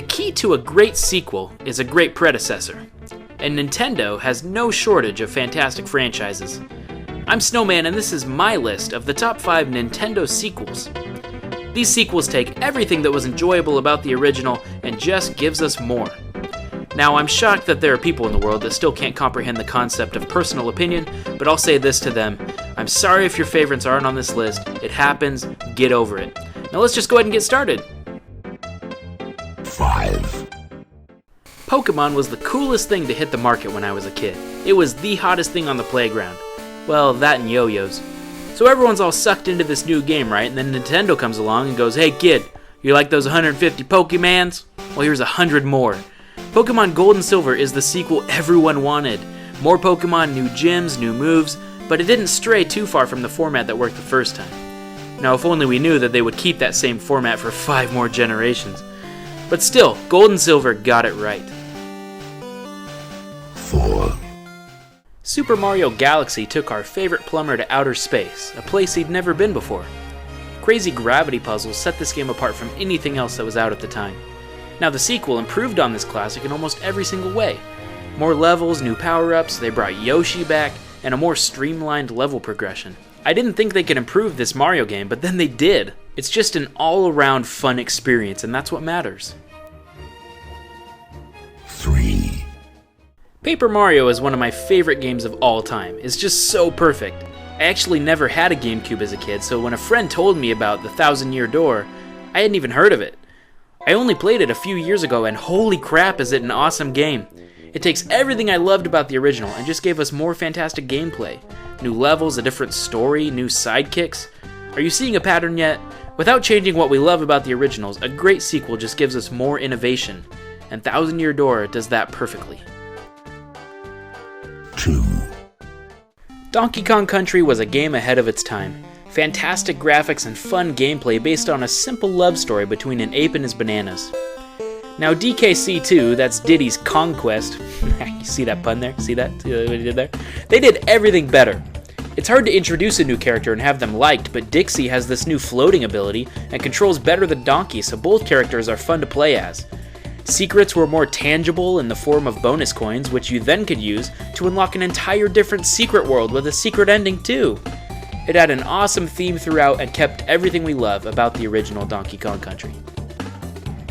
The key to a great sequel is a great predecessor, and Nintendo has no shortage of fantastic franchises. I'm snomaN, and this is my list of the top 5 Nintendo sequels. These sequels take everything that was enjoyable about the original and just gives us more. Now, I'm shocked that there are people in the world that still can't comprehend the concept of personal opinion, but I'll say this to them: I'm sorry if your favorites aren't on this list. It happens. Get over it. Now let's just go ahead and get started. 5. Pokemon was the coolest thing to hit the market when I was a kid. It was the hottest thing on the playground. Well, that and yo-yos. So everyone's all sucked into this new game, right? And then Nintendo comes along and goes, "Hey kid, you like those 150 Pokemans? Well, here's 100 more." Pokemon Gold and Silver is the sequel everyone wanted. More Pokemon, new gyms, new moves, but it didn't stray too far from the format that worked the first time. Now, if only we knew that they would keep that same format for 5 more generations. But still, Gold and Silver got it right. 4. Super Mario Galaxy took our favorite plumber to outer space, a place he'd never been before. Crazy gravity puzzles set this game apart from anything else that was out at the time. Now, the sequel improved on this classic in almost every single way. More levels, new power-ups, they brought Yoshi back, and a more streamlined level progression. I didn't think they could improve this Mario game, but then they did. It's just an all-around fun experience, and that's what matters. 3. Paper Mario is one of my favorite games of all time. It's just so perfect. I actually never had a GameCube as a kid, so when a friend told me about the Thousand Year Door, I hadn't even heard of it. I only played it a few years ago, and holy crap is it an awesome game. It takes everything I loved about the original and just gave us more fantastic gameplay. New levels, a different story, new sidekicks. Are you seeing a pattern yet? Without changing what we love about the originals, a great sequel just gives us more innovation, and Thousand Year Door does that perfectly. 2. Donkey Kong Country was a game ahead of its time. Fantastic graphics and fun gameplay based on a simple love story between an ape and his bananas. Now DKC2, that's Diddy's Conquest, you see that pun there? See that? See what he did there? They did everything better. It's hard to introduce a new character and have them liked, but Dixie has this new floating ability and controls better than Donkey, so both characters are fun to play as. Secrets were more tangible in the form of bonus coins, which you then could use to unlock an entire different secret world with a secret ending too. It had an awesome theme throughout and kept everything we love about the original Donkey Kong Country.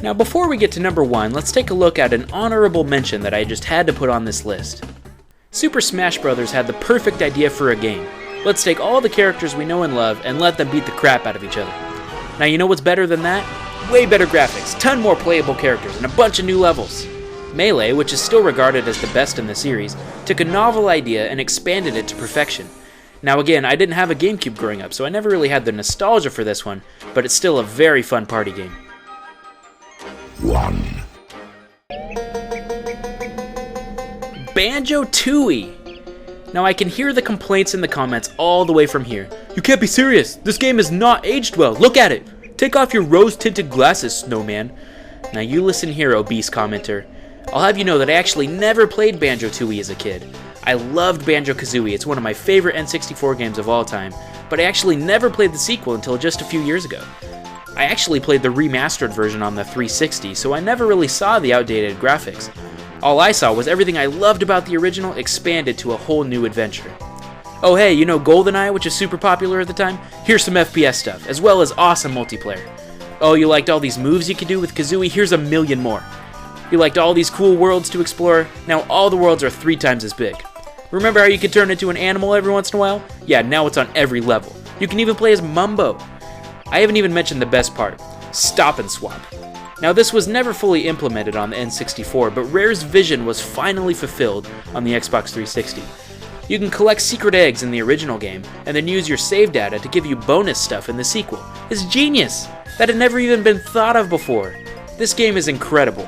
Now before we get to number 1, let's take a look at an honorable mention that I just had to put on this list. Super Smash Bros. Had the perfect idea for a game. Let's take all the characters we know and love and let them beat the crap out of each other. Now you know what's better than that? Way better graphics, ton more playable characters, and a bunch of new levels. Melee, which is still regarded as the best in the series, took a novel idea and expanded it to perfection. Now again, I didn't have a GameCube growing up, so I never really had the nostalgia for this one, but it's still a very fun party game. 1. Banjo Kazooie! Now I can hear the complaints in the comments all the way from here. You can't be serious! This game is not aged well! Look at it! Take off your rose-tinted glasses, snomaN. Now you listen here, obese commenter. I'll have you know that I actually never played Banjo Kazooie as a kid. I loved Banjo Kazooie, it's one of my favorite N64 games of all time, but I actually never played the sequel until just a few years ago. I actually played the remastered version on the 360, so I never really saw the outdated graphics. All I saw was everything I loved about the original expanded to a whole new adventure. Oh hey, you know GoldenEye, which is super popular at the time? Here's some FPS stuff, as well as awesome multiplayer. Oh, you liked all these moves you could do with Kazooie? Here's a million more. You liked all these cool worlds to explore? Now all the worlds are 3 times as big. Remember how you could turn into an animal every once in a while? Yeah, now it's on every level. You can even play as Mumbo. I haven't even mentioned the best part, Stop and Swap. Now this was never fully implemented on the N64, but Rare's vision was finally fulfilled on the Xbox 360. You can collect secret eggs in the original game, and then use your save data to give you bonus stuff in the sequel. It's genius! That had never even been thought of before. This game is incredible.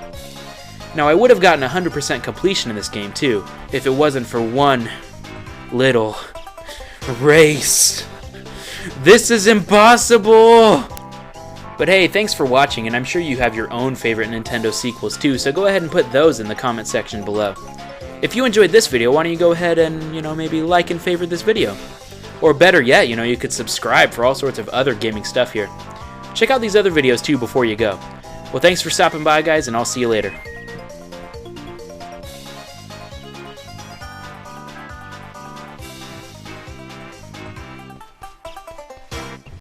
Now I would have gotten 100% completion in this game too, if it wasn't for one little race. This is impossible! But hey, thanks for watching, and I'm sure you have your own favorite Nintendo sequels too, so go ahead and put those in the comment section below. If you enjoyed this video, why don't you go ahead and, maybe like and favorite this video? Or better yet, you could subscribe for all sorts of other gaming stuff here. Check out these other videos too before you go. Well, thanks for stopping by, guys, and I'll see you later.